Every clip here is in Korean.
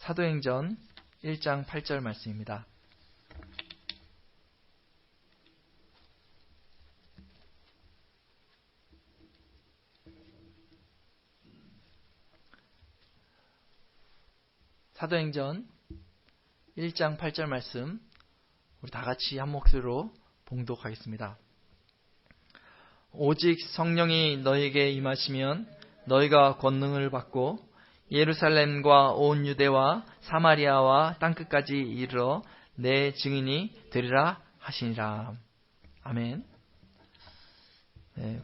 사도행전 1장 8절 말씀입니다. 사도행전 1장 8절 말씀 우리 다 같이 한 목소리로 봉독하겠습니다. 오직 성령이 너에게 임하시면 너희가 권능을 받고 예루살렘과 온 유대와 사마리아와 땅끝까지 이르러 내 증인이 되리라 하시니라. 아멘.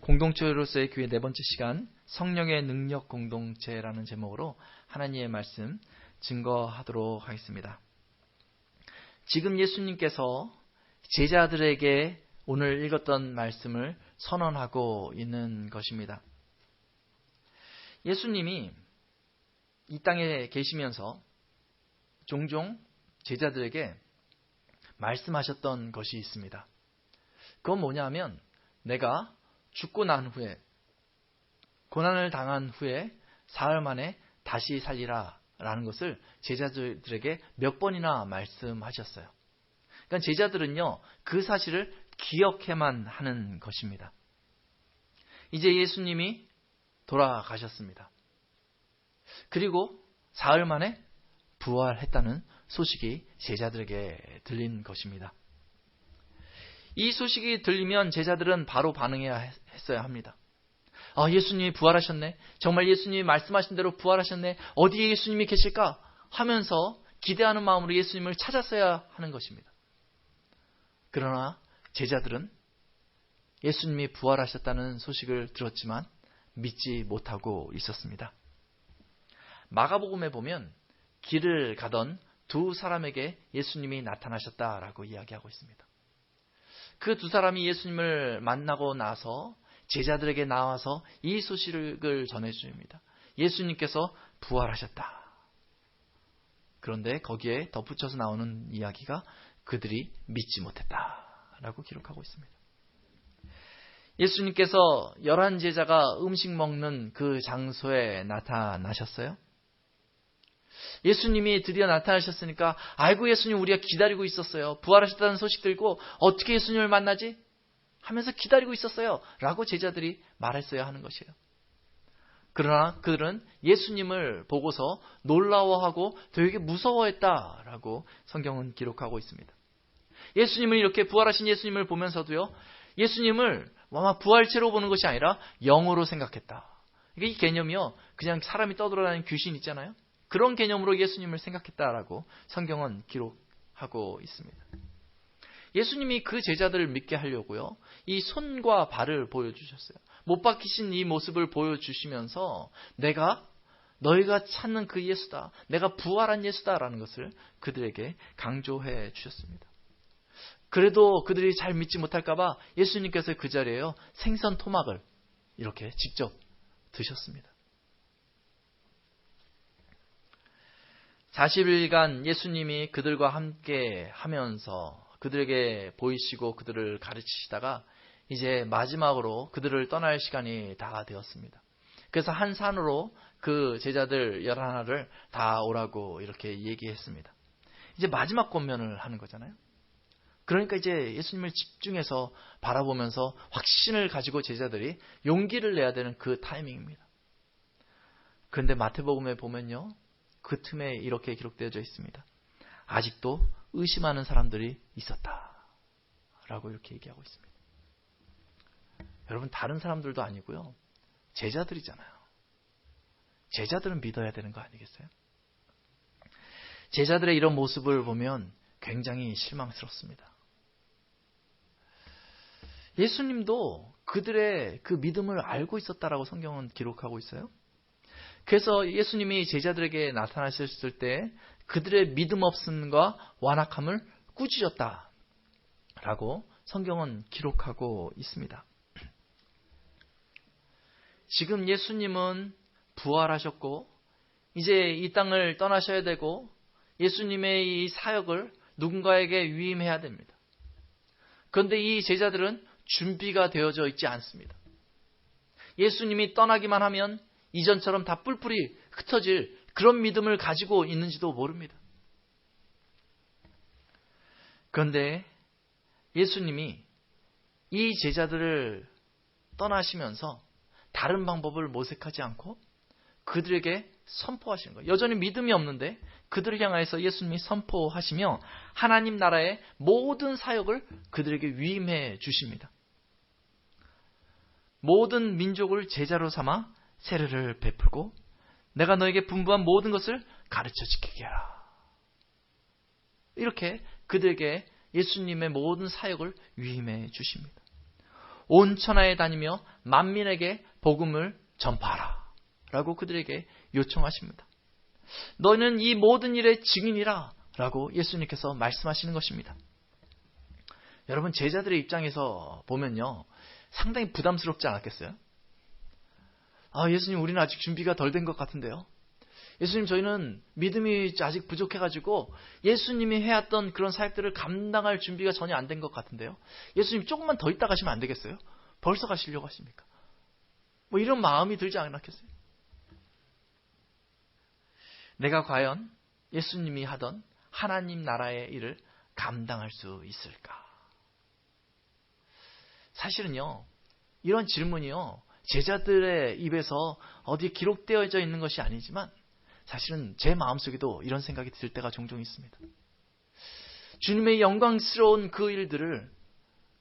공동체로서의 교회 네 번째 시간, 성령의 능력 공동체라는 제목으로 하나님의 말씀 증거하도록 하겠습니다. 지금 예수님께서 제자들에게 오늘 읽었던 말씀을 선언하고 있는 것입니다. 예수님이 이 땅에 계시면서 종종 제자들에게 말씀하셨던 것이 있습니다. 그건 뭐냐면 내가 죽고 난 후에 고난을 당한 후에 사흘 만에 다시 살리라 라는 것을 제자들에게 몇 번이나 말씀하셨어요. 그러니까 제자들은요, 그 사실을 기억해만 하는 것입니다. 이제 예수님이 돌아가셨습니다. 그리고 사흘 만에 부활했다는 소식이 제자들에게 들린 것입니다. 이 소식이 들리면 제자들은 바로 반응해야 했어야 합니다. 예수님이 부활하셨네. 정말 예수님이 말씀하신 대로 부활하셨네. 어디에 예수님이 계실까? 하면서 기대하는 마음으로 예수님을 찾았어야 하는 것입니다. 그러나 제자들은 예수님이 부활하셨다는 소식을 들었지만 믿지 못하고 있었습니다. 마가복음에 보면 길을 가던 두 사람에게 예수님이 나타나셨다라고 이야기하고 있습니다. 그 두 사람이 예수님을 만나고 나서 제자들에게 나와서 이 소식을 전해줍니다. 예수님께서 부활하셨다. 그런데 거기에 덧붙여서 나오는 이야기가 그들이 믿지 못했다라고 기록하고 있습니다. 예수님께서 11 제자가 음식 먹는 그 장소에 나타나셨어요. 예수님이 드디어 나타나셨으니까 아이고 예수님 우리가 기다리고 있었어요. 부활하셨다는 소식 들고 어떻게 예수님을 만나지? 하면서 기다리고 있었어요. 라고 제자들이 말했어야 하는 것이에요. 그러나 그들은 예수님을 보고서 놀라워하고 되게 무서워했다라고 성경은 기록하고 있습니다. 예수님을 이렇게 부활하신 예수님을 보면서도요, 예수님을 아마 부활체로 보는 것이 아니라 영으로 생각했다. 이 개념이요, 그냥 사람이 떠돌아다니는 귀신 있잖아요. 그런 개념으로 예수님을 생각했다라고 성경은 기록하고 있습니다. 예수님이 그 제자들을 믿게 하려고요, 이 손과 발을 보여주셨어요. 못 박히신 이 모습을 보여주시면서 너희가 찾는 그 예수다, 내가 부활한 예수다라는 것을 그들에게 강조해 주셨습니다. 그래도 그들이 잘 믿지 못할까봐 예수님께서 그 자리에요, 생선 토막을 이렇게 직접 드셨습니다. 40일간 예수님이 그들과 함께 하면서 그들에게 보이시고 그들을 가르치시다가 이제 마지막으로 그들을 떠날 시간이 다 되었습니다. 그래서 한 산으로 그 제자들 11을 다 오라고 이렇게 얘기했습니다. 이제 마지막 권면을 하는 거잖아요. 그러니까 이제 예수님을 집중해서 바라보면서 확신을 가지고 제자들이 용기를 내야 되는 그 타이밍입니다. 그런데 마태복음에 보면요, 그 틈에 이렇게 기록되어져 있습니다. 아직도 의심하는 사람들이 있었다라고 이렇게 얘기하고 있습니다. 여러분, 다른 사람들도 아니고요, 제자들이잖아요. 제자들은 믿어야 되는 거 아니겠어요? 제자들의 이런 모습을 보면 굉장히 실망스럽습니다. 예수님도 그들의 그 믿음을 알고 있었다라고 성경은 기록하고 있어요. 그래서 예수님이 제자들에게 나타나셨을 때 그들의 믿음 없음과 완악함을 꾸짖었다라고 성경은 기록하고 있습니다. 지금 예수님은 부활하셨고 이제 이 땅을 떠나셔야 되고 예수님의 이 사역을 누군가에게 위임해야 됩니다. 그런데 이 제자들은 준비가 되어져 있지 않습니다. 예수님이 떠나기만 하면 이전처럼 다 뿔뿔이 흩어질 그런 믿음을 가지고 있는지도 모릅니다. 그런데 예수님이 이 제자들을 떠나시면서 다른 방법을 모색하지 않고 그들에게 선포하시는 거예요. 여전히 믿음이 없는데 그들을 향하여서 예수님이 선포하시며 하나님 나라의 모든 사역을 그들에게 위임해 주십니다. 모든 민족을 제자로 삼아 세례를 베풀고 내가 너에게 분부한 모든 것을 가르쳐 지키게 하라. 이렇게 그들에게 예수님의 모든 사역을 위임해 주십니다. 온 천하에 다니며 만민에게 복음을 전파하라 라고 그들에게 요청하십니다. 너희는 이 모든 일의 증인이라 라고 예수님께서 말씀하시는 것입니다. 여러분, 제자들의 입장에서 보면요, 상당히 부담스럽지 않았겠어요? 예수님, 우리는 아직 준비가 덜 된 것 같은데요. 예수님, 저희는 믿음이 아직 부족해가지고 예수님이 해왔던 그런 사역들을 감당할 준비가 전혀 안 된 것 같은데요. 예수님, 조금만 더 있다 가시면 안 되겠어요? 벌써 가시려고 하십니까? 이런 마음이 들지 않았겠어요? 내가 과연 예수님이 하던 하나님 나라의 일을 감당할 수 있을까? 사실은요, 이런 질문이요, 제자들의 입에서 어디 기록되어져 있는 것이 아니지만 사실은 제 마음속에도 이런 생각이 들 때가 종종 있습니다. 주님의 영광스러운 그 일들을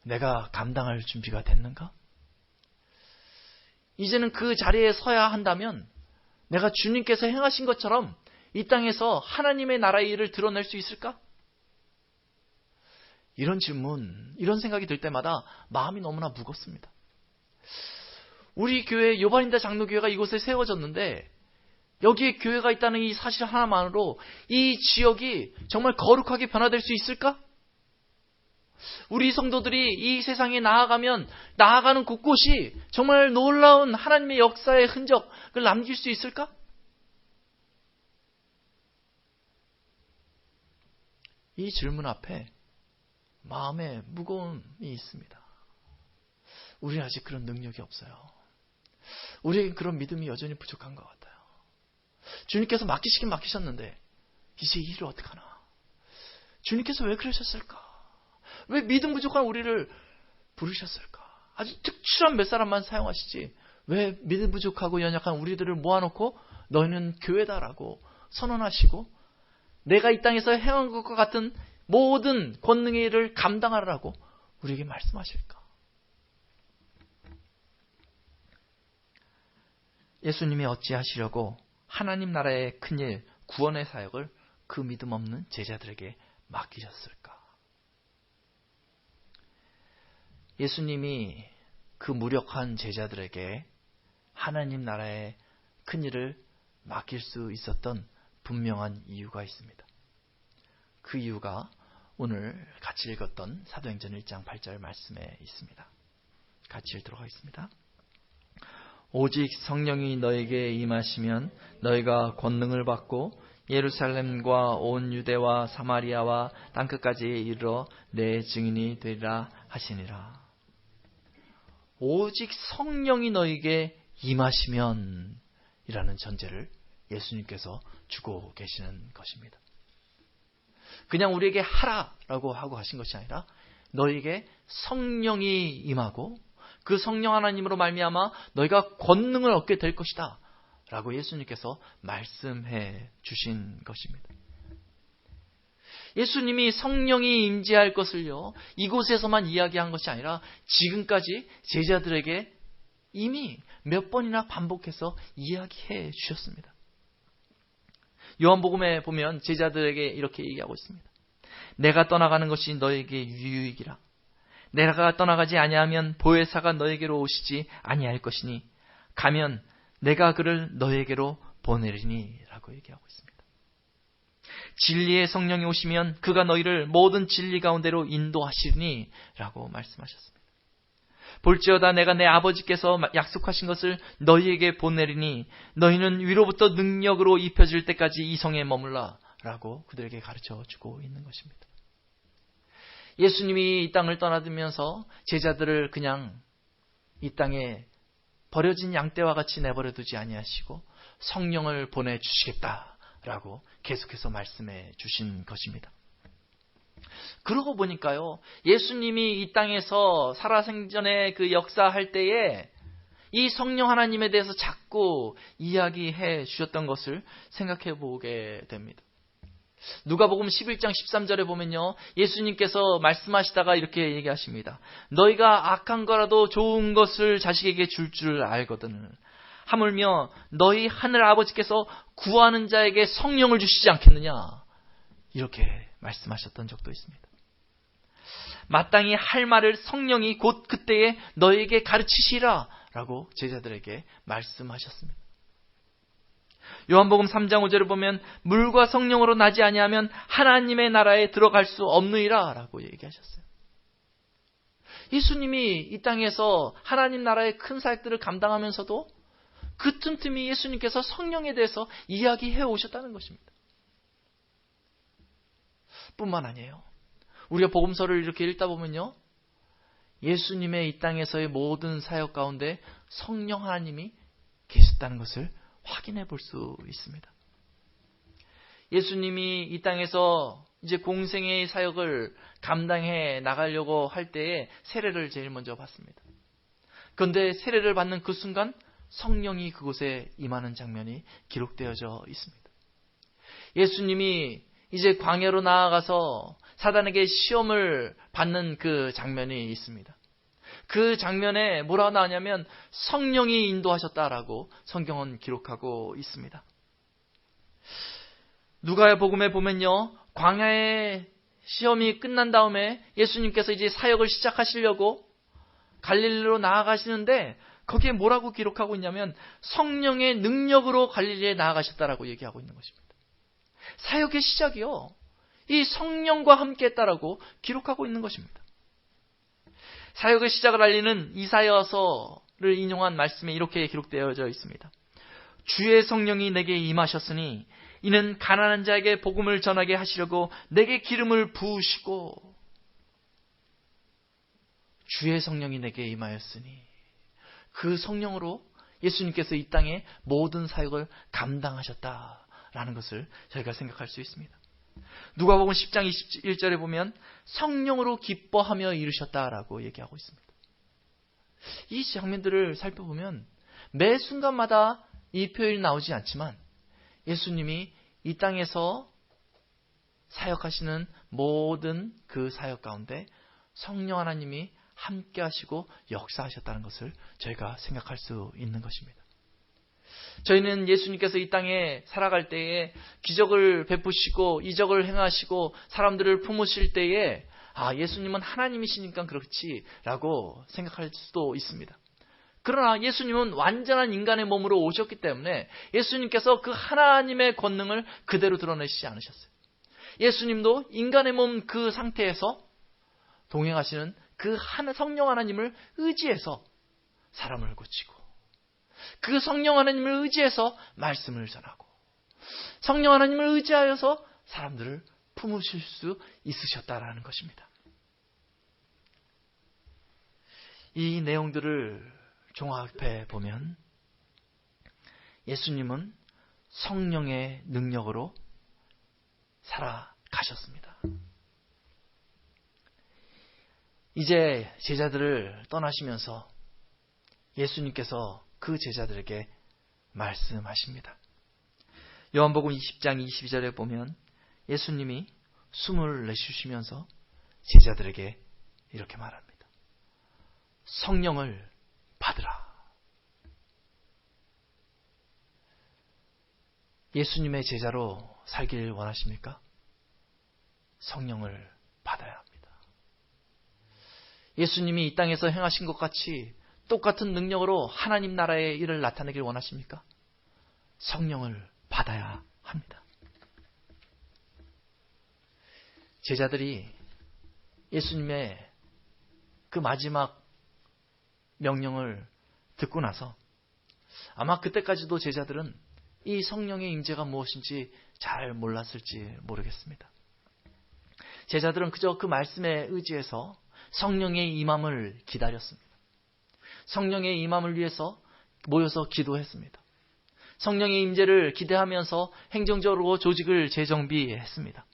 내가 감당할 준비가 됐는가? 이제는 그 자리에 서야 한다면 내가 주님께서 행하신 것처럼 이 땅에서 하나님의 나라의 일을 드러낼 수 있을까? 이런 질문, 이런 생각이 들 때마다 마음이 너무나 무겁습니다. 우리 교회 요반인다 장로교회가 이곳에 세워졌는데 여기에 교회가 있다는 이 사실 하나만으로 이 지역이 정말 거룩하게 변화될 수 있을까? 우리 성도들이 이 세상에 나아가는 곳곳이 정말 놀라운 하나님의 역사의 흔적을 남길 수 있을까? 이 질문 앞에 마음에 무거움이 있습니다. 우리는 아직 그런 능력이 없어요. 우리에겐 그런 믿음이 여전히 부족한 것 같아요. 주님께서 맡기시긴 맡기셨는데 이제 이 일을 어떡하나? 주님께서 왜 그러셨을까? 왜 믿음 부족한 우리를 부르셨을까? 아주 특출한 몇 사람만 사용하시지 왜 믿음 부족하고 연약한 우리들을 모아놓고 너희는 교회다라고 선언하시고 내가 이 땅에서 행한 것과 같은 모든 권능의 일을 감당하라고 우리에게 말씀하실까? 예수님이 어찌하시려고 하나님 나라의 큰일, 구원의 사역을 그 믿음 없는 제자들에게 맡기셨을까? 예수님이 그 무력한 제자들에게 하나님 나라의 큰일을 맡길 수 있었던 분명한 이유가 있습니다. 그 이유가 오늘 같이 읽었던 사도행전 1장 8절 말씀에 있습니다. 같이 읽도록 하겠습니다. 오직 성령이 너에게 임하시면 너희가 권능을 받고 예루살렘과 온 유대와 사마리아와 땅끝까지 이르러 내 증인이 되리라 하시니라. 오직 성령이 너에게 임하시면 이라는 전제를 예수님께서 주고 계시는 것입니다. 그냥 우리에게 하라라고 하고 하신 것이 아니라 너에게 성령이 임하고 그 성령 하나님으로 말미암아 너희가 권능을 얻게 될 것이다 라고 예수님께서 말씀해 주신 것입니다. 예수님이 성령이 임재할 것을요, 이곳에서만 이야기한 것이 아니라 지금까지 제자들에게 이미 몇 번이나 반복해서 이야기해 주셨습니다. 요한복음에 보면 제자들에게 이렇게 얘기하고 있습니다. 내가 떠나가는 것이 너에게 유익이라. 내가 떠나가지 아니하면 보혜사가 너에게로 오시지 아니할 것이니 가면 내가 그를 너에게로 보내리니 라고 얘기하고 있습니다. 진리의 성령이 오시면 그가 너희를 모든 진리 가운데로 인도하시리니 라고 말씀하셨습니다. 볼지어다 내가 내 아버지께서 약속하신 것을 너희에게 보내리니 너희는 위로부터 능력으로 입혀질 때까지 이 성에 머물라 라고 그들에게 가르쳐 주고 있는 것입니다. 예수님이 이 땅을 떠나들면서 제자들을 그냥 이 땅에 버려진 양떼와 같이 내버려 두지 아니하시고 성령을 보내주시겠다라고 계속해서 말씀해 주신 것입니다. 그러고 보니까요, 예수님이 이 땅에서 살아생전에 그 역사할 때에 이 성령 하나님에 대해서 자꾸 이야기해 주셨던 것을 생각해 보게 됩니다. 누가복음 11장 13절에 보면요, 예수님께서 말씀하시다가 이렇게 얘기하십니다. 너희가 악한 거라도 좋은 것을 자식에게 줄 줄 알거든. 하물며 너희 하늘 아버지께서 구하는 자에게 성령을 주시지 않겠느냐, 이렇게 말씀하셨던 적도 있습니다. 마땅히 할 말을 성령이 곧 그때에 너희에게 가르치시라 라고 제자들에게 말씀하셨습니다. 요한복음 3장 5절을 보면 물과 성령으로 나지 아니하면 하나님의 나라에 들어갈 수 없느니라 라고 얘기하셨어요. 예수님이 이 땅에서 하나님 나라의 큰 사역들을 감당하면서도 그 틈틈이 예수님께서 성령에 대해서 이야기해 오셨다는 것입니다. 뿐만 아니에요. 우리가 복음서를 이렇게 읽다 보면요, 예수님의 이 땅에서의 모든 사역 가운데 성령 하나님이 계셨다는 것을 확인해 볼 수 있습니다. 예수님이 이 땅에서 이제 공생의 사역을 감당해 나가려고 할 때에 세례를 제일 먼저 받습니다. 그런데 세례를 받는 그 순간 성령이 그곳에 임하는 장면이 기록되어져 있습니다. 예수님이 이제 광야로 나아가서 사단에게 시험을 받는 그 장면이 있습니다. 그 장면에 뭐라고 나오냐면 성령이 인도하셨다라고 성경은 기록하고 있습니다. 누가복음에 보면요, 광야의 시험이 끝난 다음에 예수님께서 이제 사역을 시작하시려고 갈릴리로 나아가시는데 거기에 뭐라고 기록하고 있냐면 성령의 능력으로 갈릴리에 나아가셨다라고 얘기하고 있는 것입니다. 사역의 시작이요, 이 성령과 함께 했다라고 기록하고 있는 것입니다. 사역의 시작을 알리는 이사야서를 인용한 말씀에 이렇게 기록되어져 있습니다. 주의 성령이 내게 임하셨으니 이는 가난한 자에게 복음을 전하게 하시려고 내게 기름을 부으시고, 주의 성령이 내게 임하였으니 그 성령으로 예수님께서 이 땅에 모든 사역을 감당하셨다라는 것을 저희가 생각할 수 있습니다. 누가복음 10장 21절에 보면 성령으로 기뻐하며 이르셨다라고 얘기하고 있습니다. 이 장면들을 살펴보면 매 순간마다 이 표현이 나오지 않지만 예수님이 이 땅에서 사역하시는 모든 그 사역 가운데 성령 하나님이 함께 하시고 역사하셨다는 것을 저희가 생각할 수 있는 것입니다. 저희는 예수님께서 이 땅에 살아갈 때에 기적을 베푸시고 이적을 행하시고 사람들을 품으실 때에 예수님은 하나님이시니까 그렇지라고 생각할 수도 있습니다. 그러나 예수님은 완전한 인간의 몸으로 오셨기 때문에 예수님께서 그 하나님의 권능을 그대로 드러내시지 않으셨어요. 예수님도 인간의 몸 그 상태에서 동행하시는 그 성령 하나님을 의지해서 사람을 고치고, 그 성령 하나님을 의지해서 말씀을 전하고, 성령 하나님을 의지하여서 사람들을 품으실 수 있으셨다라는 것입니다. 이 내용들을 종합해 보면 예수님은 성령의 능력으로 살아가셨습니다. 이제 제자들을 떠나시면서 예수님께서 그 제자들에게 말씀하십니다. 요한복음 20장 22절에 보면 예수님이 숨을 내쉬시면서 제자들에게 이렇게 말합니다. 성령을 받으라. 예수님의 제자로 살길 원하십니까? 성령을 받아야 합니다. 예수님이 이 땅에서 행하신 것 같이 똑같은 능력으로 하나님 나라의 일을 나타내길 원하십니까? 성령을 받아야 합니다. 제자들이 예수님의 그 마지막 명령을 듣고 나서 아마 그때까지도 제자들은 이 성령의 임재가 무엇인지 잘 몰랐을지 모르겠습니다. 제자들은 그저 그 말씀에 의지해서 성령의 임함을 기다렸습니다. 성령의 임함을 위해서 모여서 기도했습니다. 성령의 임재를 기대하면서 행정적으로 조직을 재정비했습니다.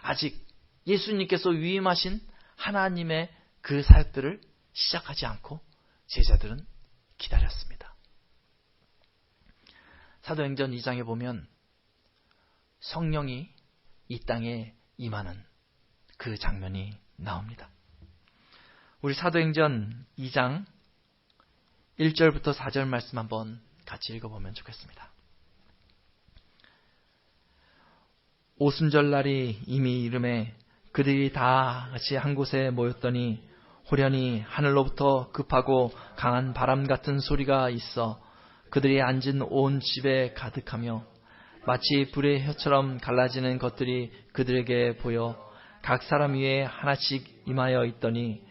아직 예수님께서 위임하신 하나님의 그 사역들을 시작하지 않고 제자들은 기다렸습니다. 사도행전 2장에 보면 성령이 이 땅에 임하는 그 장면이 나옵니다. 우리 사도행전 2장 1절부터 4절 말씀 한번 같이 읽어보면 좋겠습니다. 오순절 날이 이미 이름에 그들이 다 같이 한 곳에 모였더니 호련히 하늘로부터 급하고 강한 바람 같은 소리가 있어 그들이 앉은 온 집에 가득하며 마치 불의 혀처럼 갈라지는 것들이 그들에게 보여 각 사람 위에 하나씩 임하여 있더니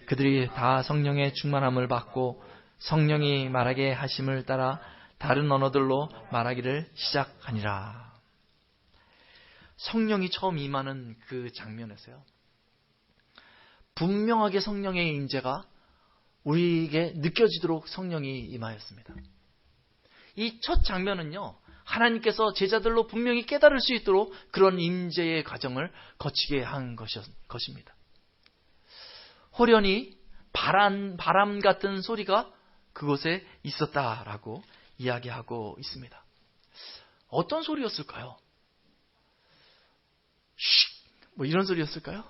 그들이 다 성령의 충만함을 받고 성령이 말하게 하심을 따라 다른 언어들로 말하기를 시작하니라. 성령이 처음 임하는 그 장면에서요, 분명하게 성령의 임재가 우리에게 느껴지도록 성령이 임하였습니다. 이 첫 장면은요, 하나님께서 제자들로 분명히 깨달을 수 있도록 그런 임재의 과정을 거치게 한 것입니다. 호련히 바람 같은 소리가 그곳에 있었다라고 이야기하고 있습니다. 어떤 소리였을까요? 뭐 이런 소리였을까요?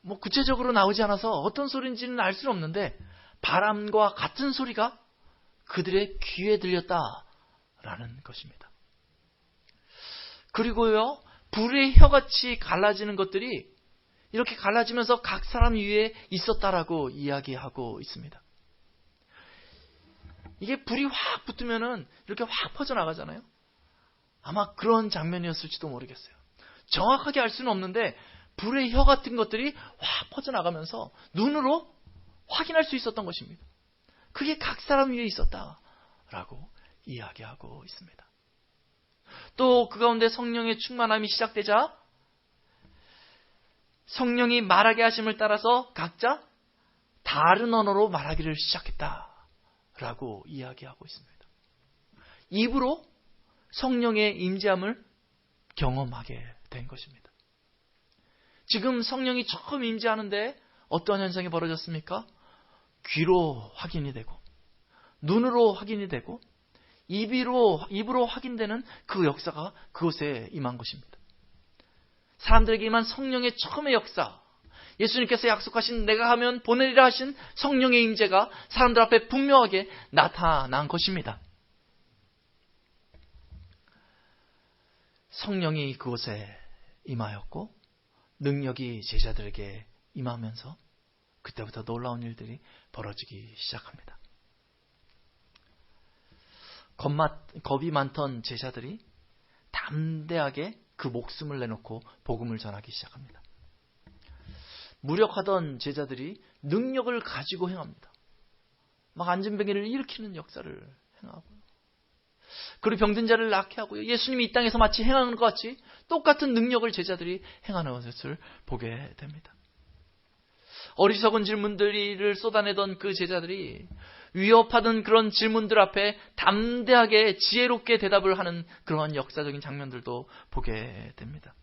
뭐 구체적으로 나오지 않아서 어떤 소리인지는 알 수는 없는데 바람과 같은 소리가 그들의 귀에 들렸다라는 것입니다. 그리고요, 불의 혀같이 갈라지는 것들이 이렇게 갈라지면서 각 사람 위에 있었다라고 이야기하고 있습니다. 이게 불이 확 붙으면은 이렇게 확 퍼져나가잖아요. 아마 그런 장면이었을지도 모르겠어요. 정확하게 알 수는 없는데 불의 혀 같은 것들이 확 퍼져나가면서 눈으로 확인할 수 있었던 것입니다. 그게 각 사람 위에 있었다라고 이야기하고 있습니다. 또 그 가운데 성령의 충만함이 시작되자 성령이 말하게 하심을 따라서 각자 다른 언어로 말하기를 시작했다라고 이야기하고 있습니다. 입으로 성령의 임재함을 경험하게 된 것입니다. 지금 성령이 처음 임재하는데 어떤 현상이 벌어졌습니까? 귀로 확인이 되고 눈으로 확인이 되고 입으로 확인되는 그 역사가 그곳에 임한 것입니다. 사람들에게 임한 성령의 처음의 역사, 예수님께서 약속하신 내가 하면 보내리라 하신 성령의 임재가 사람들 앞에 분명하게 나타난 것입니다. 성령이 그곳에 임하였고 능력이 제자들에게 임하면서 그때부터 놀라운 일들이 벌어지기 시작합니다. 겁이 많던 제자들이 담대하게 그 목숨을 내놓고 복음을 전하기 시작합니다. 무력하던 제자들이 능력을 가지고 행합니다. 막 안진뱅이를 일으키는 역사를 행하고요. 그리고 병든 자를 낫게 하고요. 예수님이 이 땅에서 마치 행하는 것 같이 똑같은 능력을 제자들이 행하는 것을 보게 됩니다. 어리석은 질문들을 쏟아내던 그 제자들이 위협하던 그런 질문들 앞에 담대하게 지혜롭게 대답을 하는 그런 역사적인 장면들도 보게 됩니다.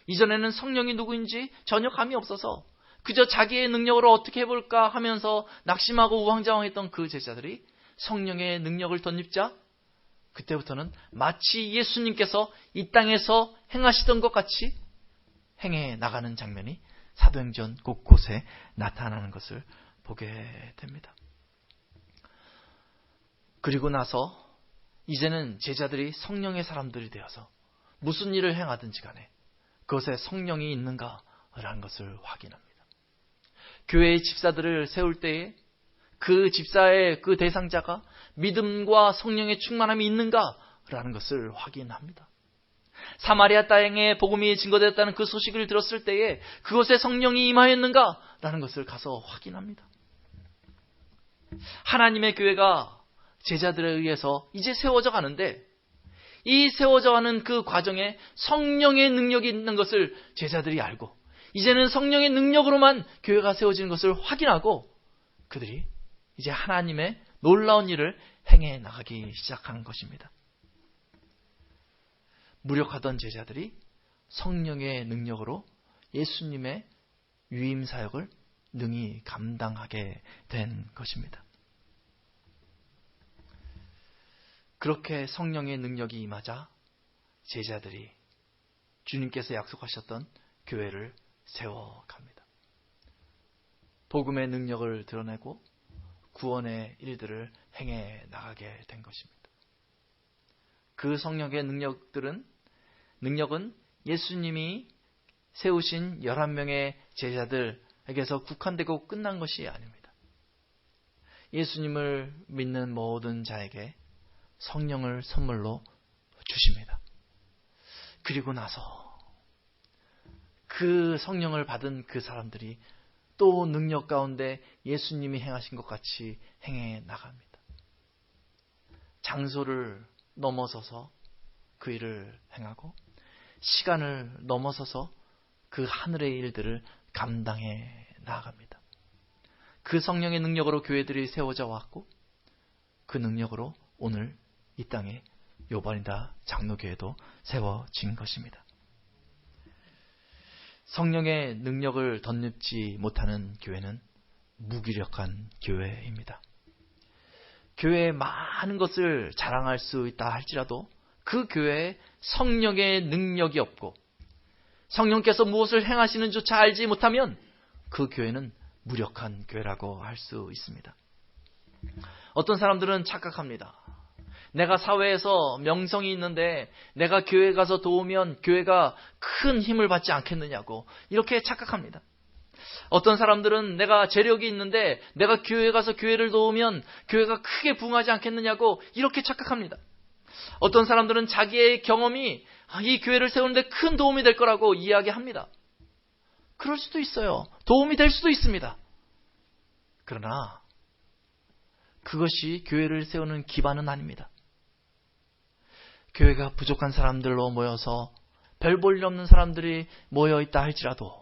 이전에는 성령이 누구인지 전혀 감이 없어서 그저 자기의 능력으로 어떻게 해볼까 하면서 낙심하고 우왕좌왕했던 그 제자들이 성령의 능력을 덧입자 그때부터는 마치 예수님께서 이 땅에서 행하시던 것 같이 행해 나가는 장면이 사도행전 곳곳에 나타나는 것을 보게 됩니다. 그리고 나서 이제는 제자들이 성령의 사람들이 되어서 무슨 일을 행하든지 간에 그것에 성령이 있는가라는 것을 확인합니다. 교회의 집사들을 세울 때에 그 집사의 그 대상자가 믿음과 성령의 충만함이 있는가라는 것을 확인합니다. 사마리아 땅에 복음이 증거되었다는 그 소식을 들었을 때에 그것에 성령이 임하였는가라는 것을 가서 확인합니다. 하나님의 교회가 제자들에 의해서 이제 세워져 가는데 이 세워져 가는 그 과정에 성령의 능력이 있는 것을 제자들이 알고 이제는 성령의 능력으로만 교회가 세워지는 것을 확인하고 그들이 이제 하나님의 놀라운 일을 행해 나가기 시작하는 것입니다. 무력하던 제자들이 성령의 능력으로 예수님의 위임 사역을 능히 감당하게 된 것입니다. 그렇게 성령의 능력이 임하자 제자들이 주님께서 약속하셨던 교회를 세워갑니다. 복음의 능력을 드러내고 구원의 일들을 행해 나가게 된 것입니다. 그 성령의 능력은 예수님이 세우신 11명의 제자들에게서 국한되고 끝난 것이 아닙니다. 예수님을 믿는 모든 자에게 성령을 선물로 주십니다. 그리고 나서 그 성령을 받은 그 사람들이 또 능력 가운데 예수님이 행하신 것 같이 행해 나갑니다. 장소를 넘어서서 그 일을 행하고 시간을 넘어서서 그 하늘의 일들을 감당해 나아갑니다. 그 성령의 능력으로 교회들이 세워져 왔고 그 능력으로 오늘 이 땅에 요반이다 장로교회도 세워진 것입니다. 성령의 능력을 덧입지 못하는 교회는 무기력한 교회입니다. 교회에 많은 것을 자랑할 수 있다 할지라도 그 교회에 성령의 능력이 없고 성령께서 무엇을 행하시는 조차 알지 못하면 그 교회는 무력한 교회라고 할 수 있습니다. 어떤 사람들은 착각합니다. 내가 사회에서 명성이 있는데 내가 교회 가서 도우면 교회가 큰 힘을 받지 않겠느냐고 이렇게 착각합니다. 어떤 사람들은 내가 재력이 있는데 내가 교회 가서 교회를 도우면 교회가 크게 부흥하지 않겠느냐고 이렇게 착각합니다. 어떤 사람들은 자기의 경험이 이 교회를 세우는데 큰 도움이 될 거라고 이야기합니다. 그럴 수도 있어요. 도움이 될 수도 있습니다. 그러나 그것이 교회를 세우는 기반은 아닙니다. 교회가 부족한 사람들로 모여서 별 볼 일 없는 사람들이 모여있다 할지라도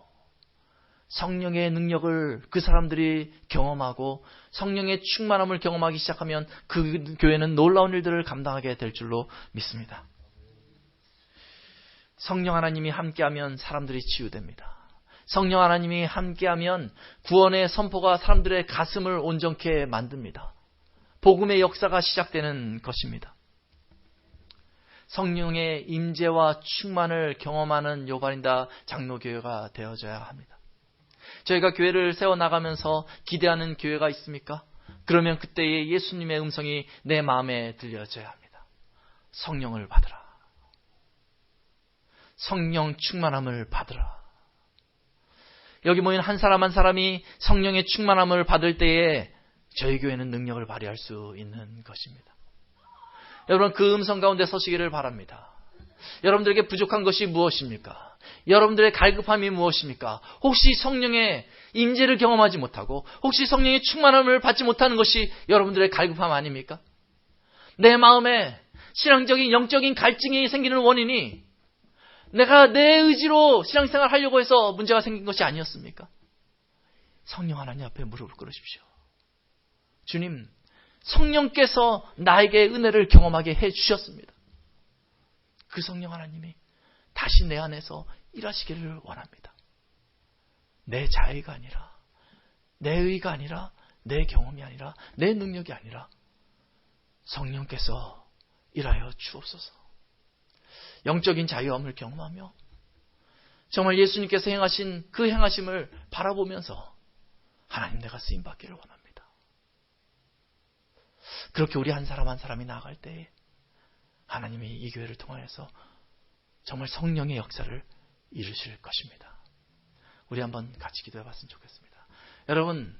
성령의 능력을 그 사람들이 경험하고 성령의 충만함을 경험하기 시작하면 그 교회는 놀라운 일들을 감당하게 될 줄로 믿습니다. 성령 하나님이 함께하면 사람들이 치유됩니다. 성령 하나님이 함께하면 구원의 선포가 사람들의 가슴을 온전케 만듭니다. 복음의 역사가 시작되는 것입니다. 성령의 임재와 충만을 경험하는 요반이다 장로교회가 되어져야 합니다. 저희가 교회를 세워나가면서 기대하는 교회가 있습니까? 그러면 그때의 예수님의 음성이 내 마음에 들려져야 합니다. 성령을 받으라. 성령 충만함을 받으라. 여기 모인 한 사람 한 사람이 성령의 충만함을 받을 때에 저희 교회는 능력을 발휘할 수 있는 것입니다. 여러분 그 음성 가운데 서시기를 바랍니다. 여러분들에게 부족한 것이 무엇입니까? 여러분들의 갈급함이 무엇입니까? 혹시 성령의 임재를 경험하지 못하고 혹시 성령의 충만함을 받지 못하는 것이 여러분들의 갈급함 아닙니까? 내 마음에 신앙적인 영적인 갈증이 생기는 원인이 내가 내 의지로 신앙생활을 하려고 해서 문제가 생긴 것이 아니었습니까? 성령 하나님 앞에 무릎을 꿇으십시오. 주님, 성령께서 나에게 은혜를 경험하게 해주셨습니다. 그 성령 하나님이 다시 내 안에서 일하시기를 원합니다. 내 자의가 아니라, 내 의가 아니라, 내 경험이 아니라, 내 능력이 아니라 성령께서 일하여 주옵소서. 영적인 자유함을 경험하며 정말 예수님께서 행하신 그 행하심을 바라보면서 하나님 내가 쓰임받기를 원합니다. 그렇게 우리 한 사람 한 사람이 나아갈 때에 하나님이 이 교회를 통하여서 정말 성령의 역사를 이루실 것입니다. 우리 한번 같이 기도해 봤으면 좋겠습니다. 여러분